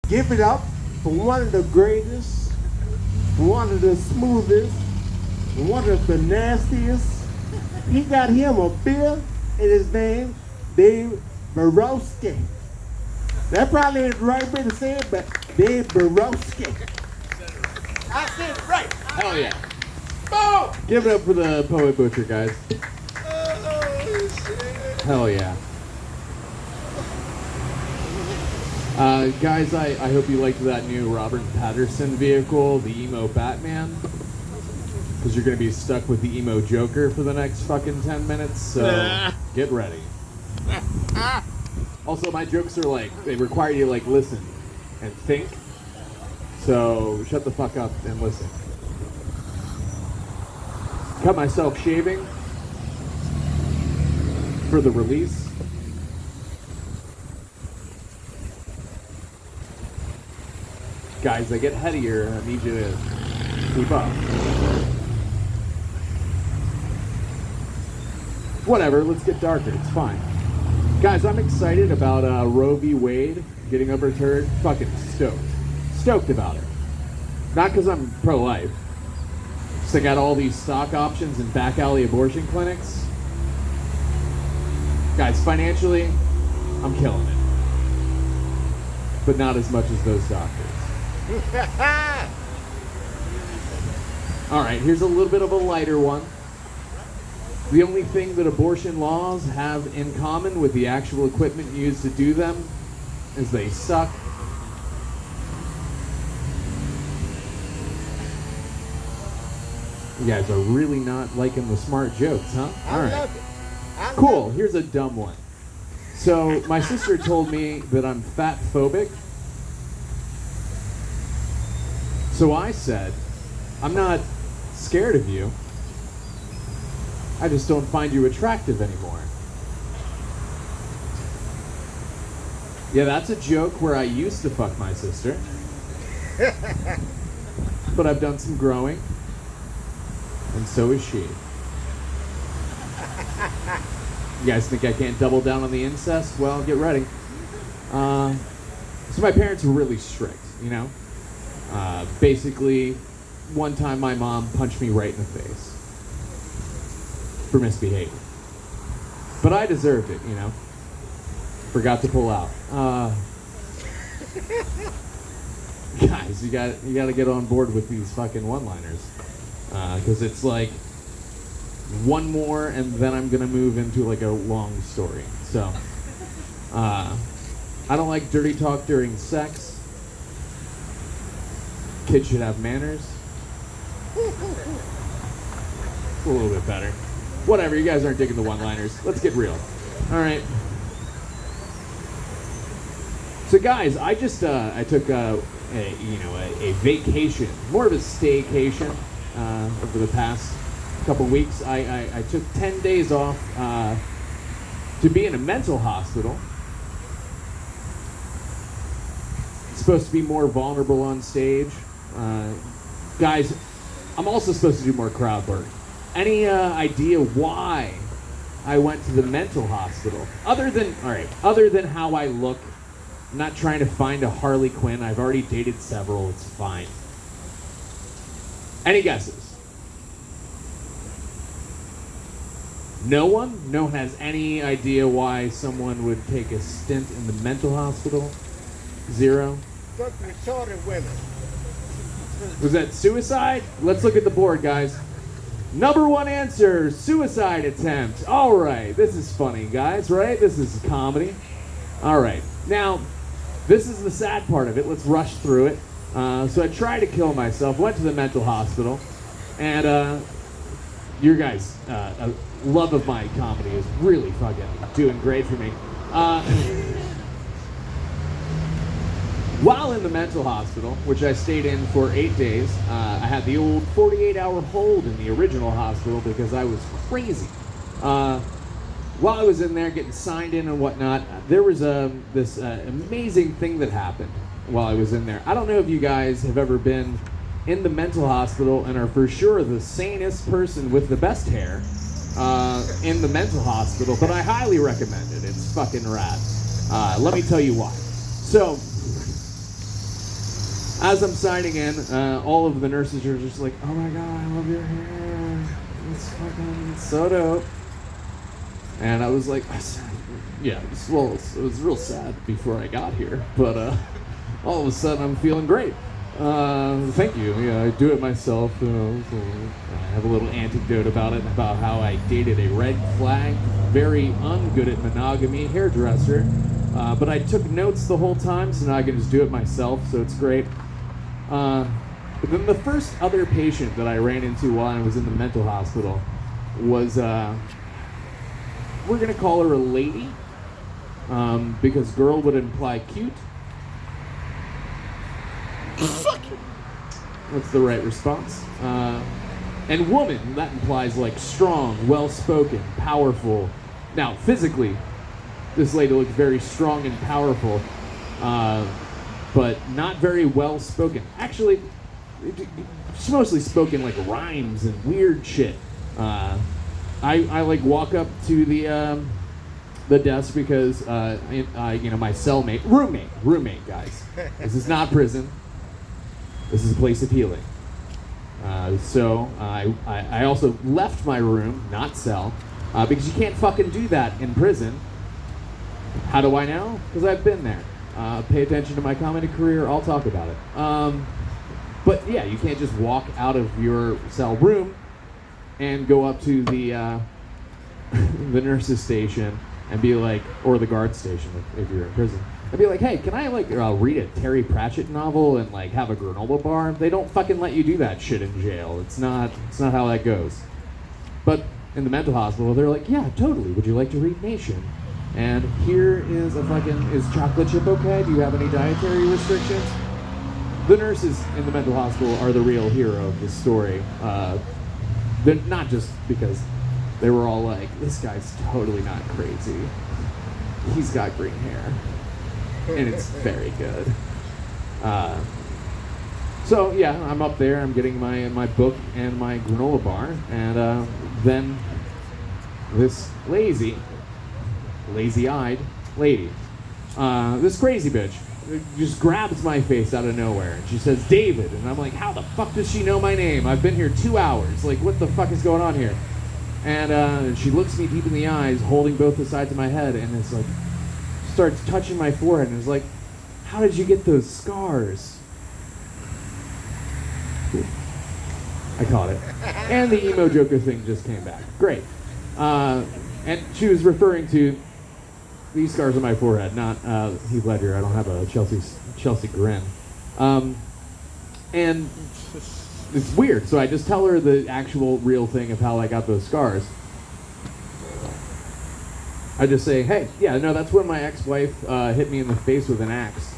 Give it up for one of the greatest, one of the smoothest, one of the nastiest. He got him a beer in his name, Dave Borowski. That probably ain't the right way to say it, but Dave Borowski. I said it right. Hell yeah. Boom! Give it up for the Poet Butcher, guys. Oh, shit. Hell yeah. Guys, I hope you liked that new Robert Patterson vehicle, the Emo Batman. Because you're going to be stuck with the Emo Joker for the next fucking 10 minutes, so get ready. Also, my jokes are like, they require you to like listen and think. So shut the fuck up and listen. Cut myself shaving for the release. Guys, I get headier. I need you to keep up. Whatever, let's get darker. It's fine. Guys, I'm excited about Roe v. Wade getting overturned. Fucking stoked. Stoked about it. Not because I'm pro-life. Just I got all these stock options in back alley abortion clinics. Guys, financially, I'm killing it. But not as much as those doctors. All right, here's a little bit of a lighter one. The only thing that abortion laws have in common with the actual equipment used to do them is they suck. You guys are really not liking the smart jokes, huh? All right. Cool, here's a dumb one. So, my sister told me that I'm fat phobic. So I said, I'm not scared of you. I just don't find you attractive anymore. Yeah, that's a joke where I used to fuck my sister. But I've done some growing. And so is she. You guys think I can't double down on the incest? Well, get ready. So my parents were really strict, you know? Basically, one time my mom punched me right in the face for misbehaving. But I deserved it, you know? Forgot to pull out. Guys, you gotta get on board with these fucking one-liners. Because it's like one more and then I'm gonna move into like a long story. So, I don't like dirty talk during sex. Kids should have manners. A little bit better. Whatever, you guys aren't digging the one-liners. Let's get real. All right. So guys, I just I took a vacation, more of a staycation over the past couple weeks. I took 10 days off to be in a mental hospital. It's supposed to be more vulnerable on stage. Guys, I'm also supposed to do more crowd work. Any idea why I went to the mental hospital? Other than how I look, I'm not trying to find a Harley Quinn. I've already dated several. It's fine. Any guesses? No one? No one has any idea why someone would take a stint in the mental hospital? Zero? Retarded women. Was that suicide? Let's look at the board, guys. Number one answer, suicide attempt. All right, this is funny, guys, right? This is comedy. All right, now, this is the sad part of it. Let's rush through it. So I tried to kill myself, went to the mental hospital, and your guys' love of my comedy is really fucking doing great for me. While in the mental hospital, which I stayed in for 8 days, I had the old 48-hour hold in the original hospital because I was crazy. While I was in there getting signed in and whatnot, there was this amazing thing that happened while I was in there. I don't know if you guys have ever been in the mental hospital and are for sure the sanest person with the best hair in the mental hospital, but I highly recommend it. It's fucking rad. Let me tell you why. So, As I'm signing in, all of the nurses are just like, "Oh my god, I love your hair. It's fucking so dope." And I was like, "Yeah, it was real sad before I got here, but all of a sudden I'm feeling great. Thank you. Yeah, I do it myself. So I have a little anecdote about it, about how I dated a red flag, very ungood at monogamy hairdresser. But I took notes the whole time, so now I can just do it myself, so it's great. But then the first other patient that I ran into while I was in the mental hospital was, we're going to call her a lady, because girl would imply cute. That's the right response. And woman, that implies like strong, well-spoken, powerful. Now, physically, this lady looked very strong and powerful, but not very well-spoken. Actually, she mostly spoken like rhymes and weird shit. I like walk up to the desk because my roommate, guys. This is not prison. This is a place of healing. So I also left my room, not cell, because you can't fucking do that in prison. How do I know? Because I've been there. Pay attention to my comedy career, I'll talk about it. But yeah, you can't just walk out of your cell room and go up to the the nurse's station and be like, or the guard station if you're in prison, and be like, "Hey, can I like read a Terry Pratchett novel and like have a granola bar?" They don't fucking let you do that shit in jail. It's not how that goes. But in the mental hospital, they're like, "Yeah, totally. Would you like to read Nation? And here is is chocolate chip okay? Do you have any dietary restrictions?" The nurses in the mental hospital are the real hero of this story. They're not just because they were all like, "This guy's totally not crazy. He's got green hair. And it's very good." So yeah, I'm up there. I'm getting my book and my granola bar, and then this lazy-eyed lady, this crazy bitch, just grabs my face out of nowhere, and she says, "David," and I'm like, "How the fuck does she know my name? I've been here 2 hours. Like, what the fuck is going on here?" And she looks me deep in the eyes, holding both the sides of my head, and is like, starts touching my forehead, and is like, "How did you get those scars?" I caught it. And the emo Joker thing just came back. Great. And she was referring to these scars on my forehead, not Heath Ledger. I don't have a Chelsea grin. And it's weird. So I just tell her the actual real thing of how I got those scars. I just say, "Hey, yeah, no, that's when my ex-wife hit me in the face with an axe."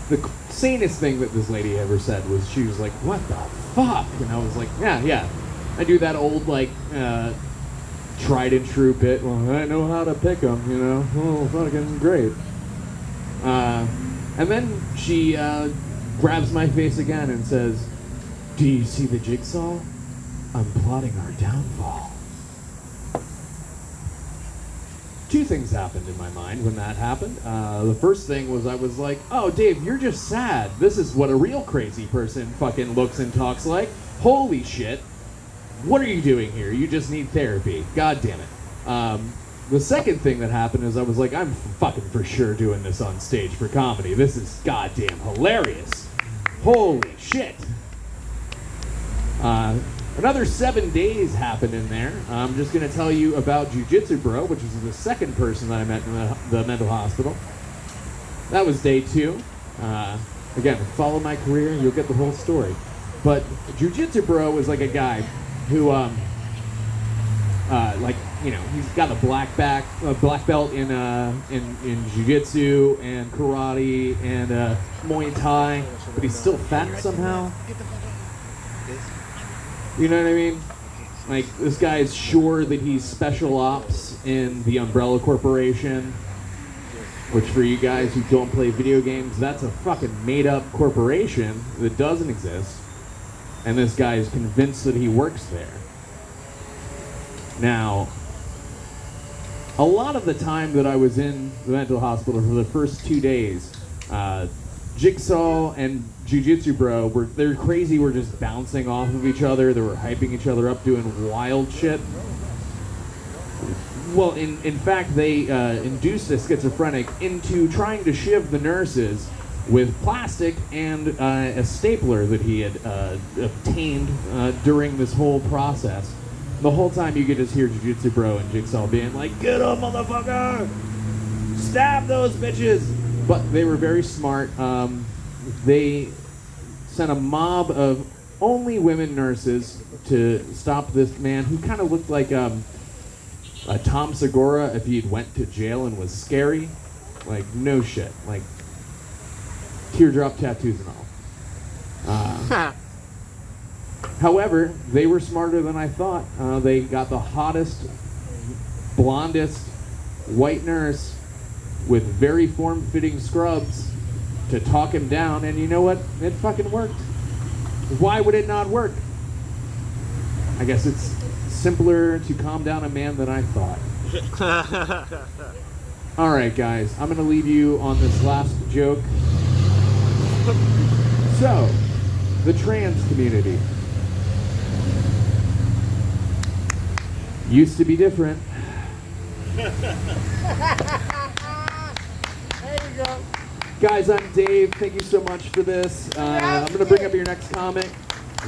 The sanest thing that this lady ever said was, she was like, "What the fuck?" And I was like, yeah. I do that old, like, tried and true bit. "Well, I know how to pick them, you know. Oh, fucking great." And then she grabs my face again and says, "Do you see the jigsaw? I'm plotting our downfall." Two things happened in my mind when that happened. The first thing was I was like, "Oh, Dave, you're just sad. This is what a real crazy person fucking looks and talks like. Holy shit. What are you doing here? You just need therapy. God damn it." The second thing that happened is I was like, "I'm fucking for sure doing this on stage for comedy. This is goddamn hilarious. Holy shit." Another 7 days happened in there. I'm just going to tell you about Jiu-Jitsu Bro, which was the second person that I met in the mental hospital. That was day 2. Again, follow my career, you'll get the whole story. But Jiu-Jitsu Bro is like a guy who, he's got a black belt in Jiu-Jitsu and karate and Muay Thai, but he's still fat somehow. You know what I mean? Like, this guy is sure that he's special ops in the Umbrella Corporation, which for you guys who don't play video games, that's a fucking made-up corporation that doesn't exist, and this guy is convinced that he works there. Now, a lot of the time that I was in the mental hospital for the first 2 days, Jigsaw and Jiu-Jitsu Bro they're crazy. We're just bouncing off of each other. They were hyping each other up, doing wild shit. Well, in fact, they induced a schizophrenic into trying to shiv the nurses with plastic and a stapler that he had obtained during this whole process. The whole time you could just hear Jiu-Jitsu Bro and Jigsaw being like, "Get up, motherfucker! Stab those bitches!" But they were very smart. They sent a mob of only women nurses to stop this man who kind of looked like a Tom Segura if he'd went to jail and was scary. Like, no shit. Like, teardrop tattoos and all. However, they were smarter than I thought. They got the hottest, blondest white nurse with very form-fitting scrubs to talk him down, and you know what? It fucking worked. Why would it not work? I guess it's simpler to calm down a man than I thought. All right, guys, I'm gonna leave you on this last joke. So, the trans community used to be different. There you go. Guys, I'm Dave. Thank you so much for this. I'm going to bring up your next comic.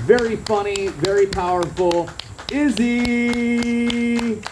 Very funny, very powerful. Izzy!